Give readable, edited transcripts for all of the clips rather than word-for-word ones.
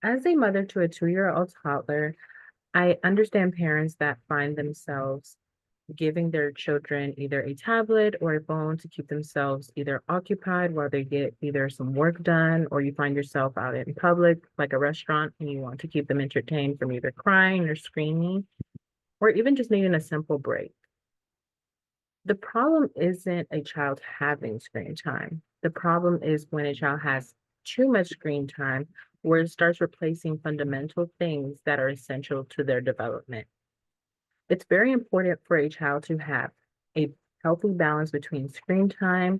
As a mother to a 2-year-old toddler, I understand parents that find themselves giving their children either a tablet or a phone to keep themselves either occupied while they get either some work done, or you find yourself out in public, like a restaurant, and you want to keep them entertained from either crying or screaming, or even just needing a simple break. The problem isn't a child having screen time. The problem is when a child has too much screen time, where it starts replacing fundamental things that are essential to their development. It's very important for a child to have a healthy balance between screen time,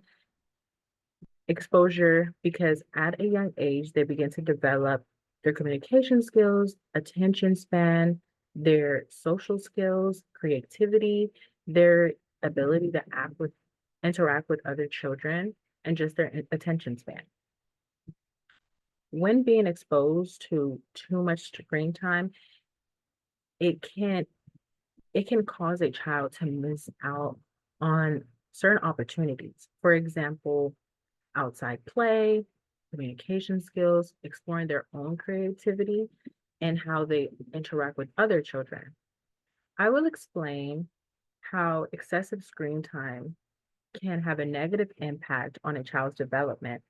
exposure, because at a young age, they begin to develop their communication skills, attention span, their social skills, creativity, their ability to interact with other children, and just their attention span. When being exposed to too much screen time, it can it can cause a child to miss out on certain opportunities. For example, outside play, communication skills, exploring their own creativity, and how they interact with other children. I will explain how excessive screen time can have a negative impact on a child's development.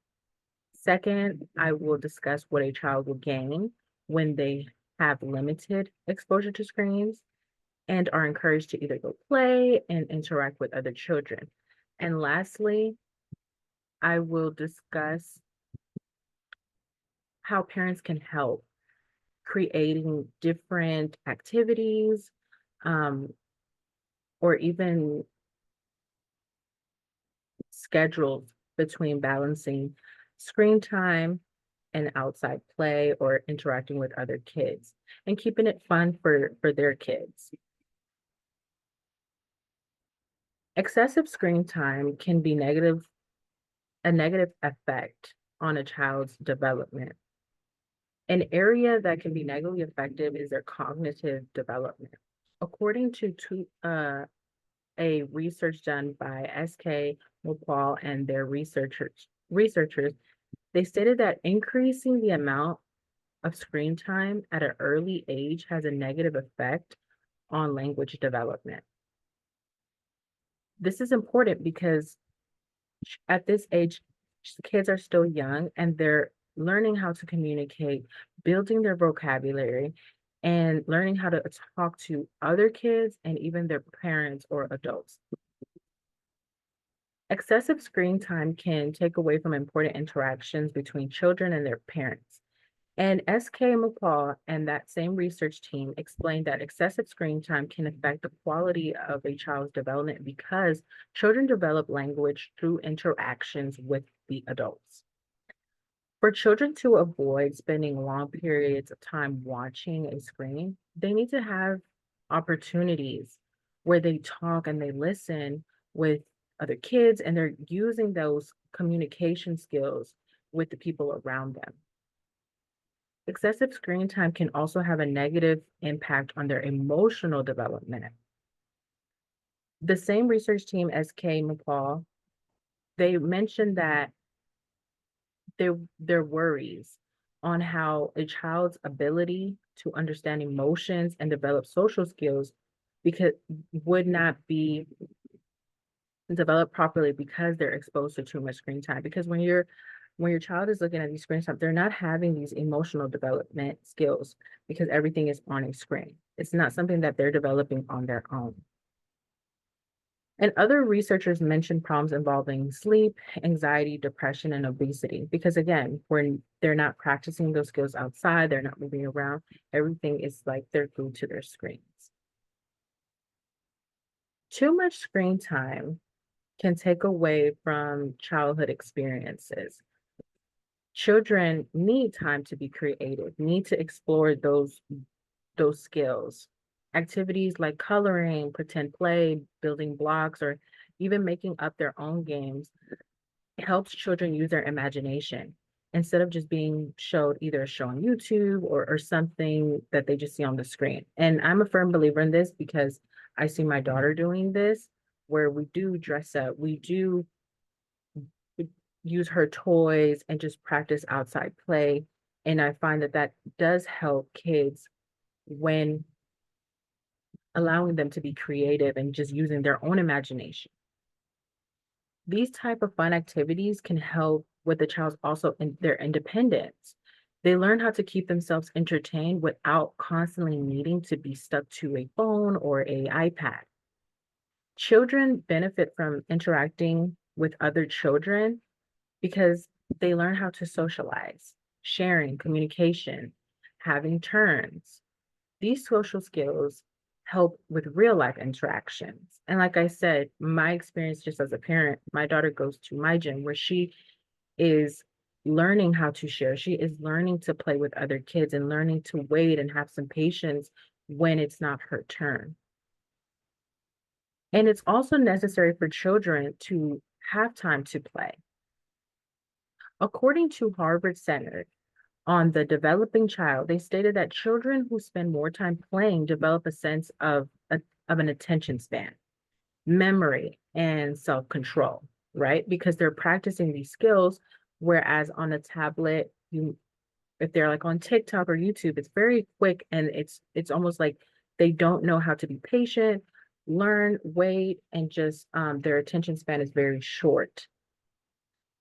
Second, I will discuss what a child will gain when they have limited exposure to screens and are encouraged to either go play and interact with other children. And lastly, I will discuss how parents can help creating different activities, um, or even schedules between balancing screen time and outside play or interacting with other kids and keeping it fun for their kids. Excessive screen time can be a negative effect on a child's development. An area that can be negatively affected is their cognitive development. According to a research done by S.K. Mopal and their researchers, they stated that increasing the amount of screen time at an early age has a negative effect on language development. This is important because at this age, kids are still young and they're learning how to communicate, building their vocabulary, and learning how to talk to other kids and even their parents or adults. Excessive screen time can take away from important interactions between children and their parents. And S.K. McCall and that same research team explained that excessive screen time can affect the quality of a child's development because children develop language through interactions with the adults. For children to avoid spending long periods of time watching a screen, they need to have opportunities where they talk and they listen with other kids and they're using those communication skills with the people around them. Excessive screen time can also have a negative impact on their emotional development. The same research team as Kay McCall, they mentioned that their worries on how a child's ability to understand emotions and develop social skills because would not be developed properly because they're exposed to too much screen time. Because when your child is looking at these screen time, they're not having these emotional development skills because everything is on a screen. It's not something that they're developing on their own. And other researchers mentioned problems involving sleep, anxiety, depression, and obesity. Because again, when they're not practicing those skills outside, they're not moving around, everything is like they're glued to their screens. Too much screen time can take away from childhood experiences. Children need time to be creative, need to explore those skills. Activities like coloring, pretend play, building blocks, or even making up their own games helps children use their imagination instead of just being showed either a show on YouTube or something that they just see on the screen. And I'm a firm believer in this because I see my daughter doing this, where we do dress up, we do use her toys and just practice outside play And I find that that does help kids when allowing them to be creative and just using their own imagination. These type of fun activities can help with the child's also in their independence. They learn how to keep themselves entertained without constantly needing to be stuck to a phone or a iPad. Children benefit from interacting with other children because they learn how to socialize, sharing, communication, having turns. These social skills help with real life interactions. And like I said, my experience just as a parent, my daughter goes to my gym where she is learning how to share. She is learning to play with other kids and learning to wait and have some patience when it's not her turn. And it's also necessary for children to have time to play. According to Harvard Center on the Developing Child, they stated that children who spend more time playing develop a sense of an attention span, memory, and self-control, right? Because they're practicing these skills, whereas on a tablet, you if they're like on TikTok or YouTube, it's very quick and it's almost like they don't know how to be patient, learn, wait, and just their attention span is very short.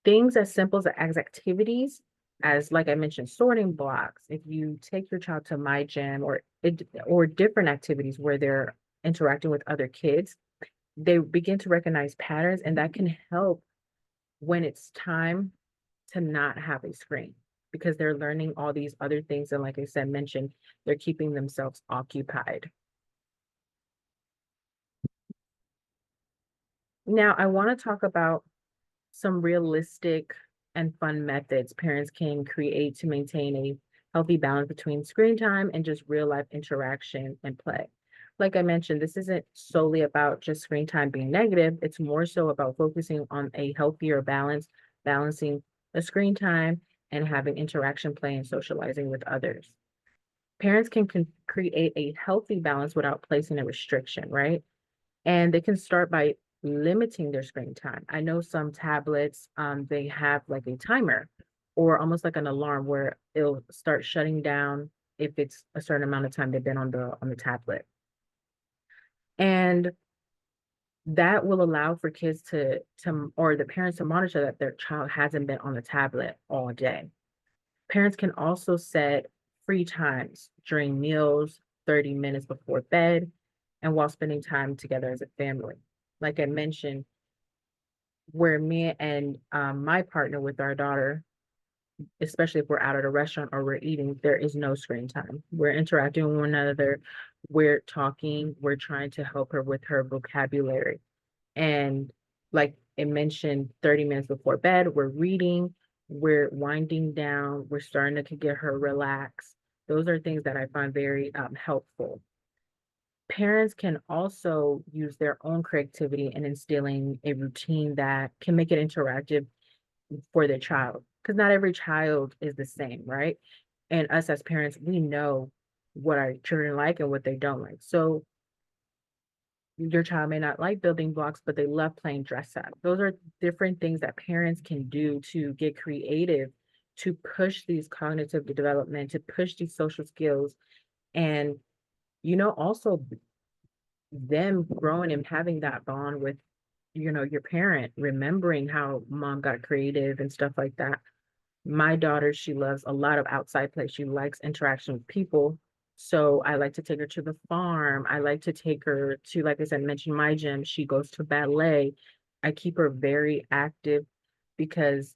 Things as simple as activities, as like I mentioned, sorting blocks. If you take your child to my gym or different activities where they're interacting with other kids, they begin to recognize patterns, and that can help when it's time to not have a screen because they're learning all these other things. And like I said, mentioned, they're keeping themselves occupied. Now, I want to talk about some realistic and fun methods parents can create to maintain a healthy balance between screen time and just real life interaction and play. Like I mentioned, this isn't solely about just screen time being negative. It's more so about focusing on a healthier balance, balancing the screen time and having interaction, play, and socializing with others. Parents can create a healthy balance without placing a restriction, right? And they can start by limiting their screen time. I know some tablets, they have like a timer or almost like an alarm where it'll start shutting down if it's a certain amount of time they've been on the tablet. And that will allow for kids to or the parents to monitor that their child hasn't been on the tablet all day. Parents can also set free times during meals, 30 minutes before bed, and while spending time together as a family. Like I mentioned, where me and my partner with our daughter, especially if we're out at a restaurant or we're eating, there is no screen time. We're interacting with one another, we're talking, we're trying to help her with her vocabulary. And like it mentioned, 30 minutes before bed, we're reading, we're winding down, we're starting to get her relaxed. Those are things that I find very helpful. Parents can also use their own creativity in instilling a routine that can make it interactive for their child. Because not every child is the same, right? And us as parents, we know what our children like and what they don't like. So your child may not like building blocks, but they love playing dress up. Those are different things that parents can do to get creative, to push these cognitive development, to push these social skills, and also them growing and having that bond with, your parent, remembering how mom got creative and stuff like that. My daughter, she loves a lot of outside play. She likes interaction with people. So I like to take her to the farm. I like to take her to, like I said, mention my gym. She goes to ballet. I keep her very active because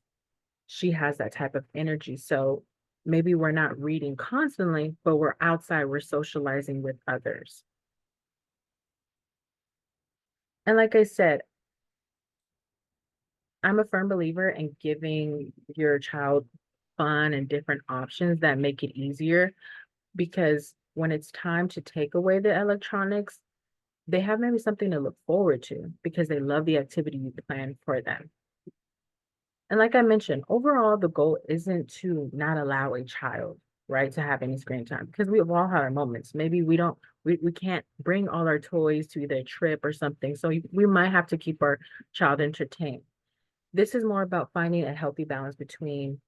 she has that type of energy. So maybe we're not reading constantly, but we're outside, we're socializing with others. And like I said, I'm a firm believer in giving your child fun and different options that make it easier because when it's time to take away the electronics, they have maybe something to look forward to because they love the activity you plan for them. And like I mentioned, overall, the goal isn't to not allow a child, right, to have any screen time because we've all had our moments. Maybe we can't bring all our toys to either a trip or something. So we might have to keep our child entertained. This is more about finding a healthy balance between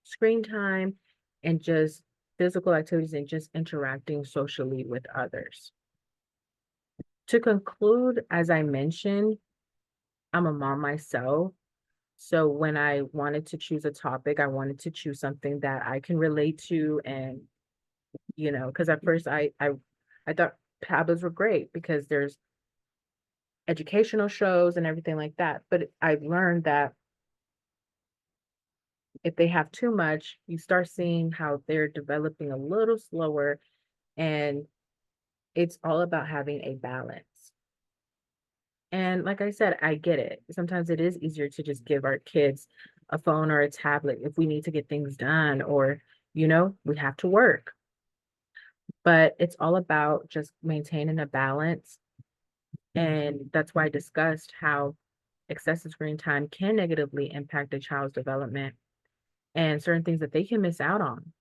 screen time and just physical activities and just interacting socially with others. To conclude, as I mentioned, I'm a mom myself. So when I wanted to choose a topic, I wanted to choose something that I can relate to and, because at first I thought tablets were great because there's educational shows and everything like that. But I've learned that if they have too much, you start seeing how they're developing a little slower, and it's all about having a balance. And like I said, I get it. Sometimes it is easier to just give our kids a phone or a tablet if we need to get things done or, we have to work. But it's all about just maintaining a balance. And that's why I discussed how excessive screen time can negatively impact a child's development and certain things that they can miss out on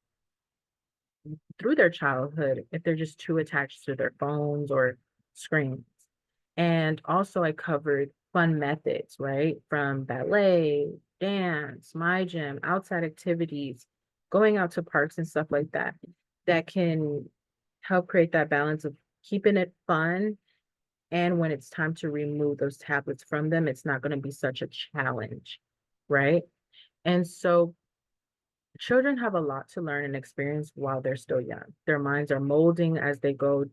through their childhood if they're just too attached to their phones or screens. And also, I covered fun methods, right? From ballet, dance, my gym, outside activities, going out to parks and stuff like that, that can help create that balance of keeping it fun. And when it's time to remove those tablets from them, it's not going to be such a challenge, right? And so children have a lot to learn and experience while they're still young. Their minds are molding as they go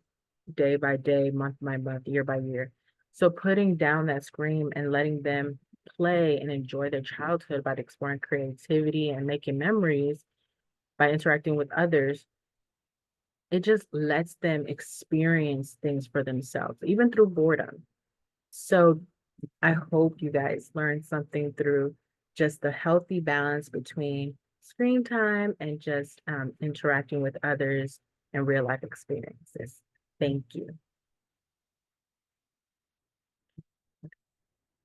day by day, month by month, year by year. So putting down that screen and letting them play and enjoy their childhood by exploring creativity and making memories by interacting with others, it just lets them experience things for themselves, even through boredom. So I hope you guys learned something through just the healthy balance between screen time and just interacting with others and real life experiences. Thank you.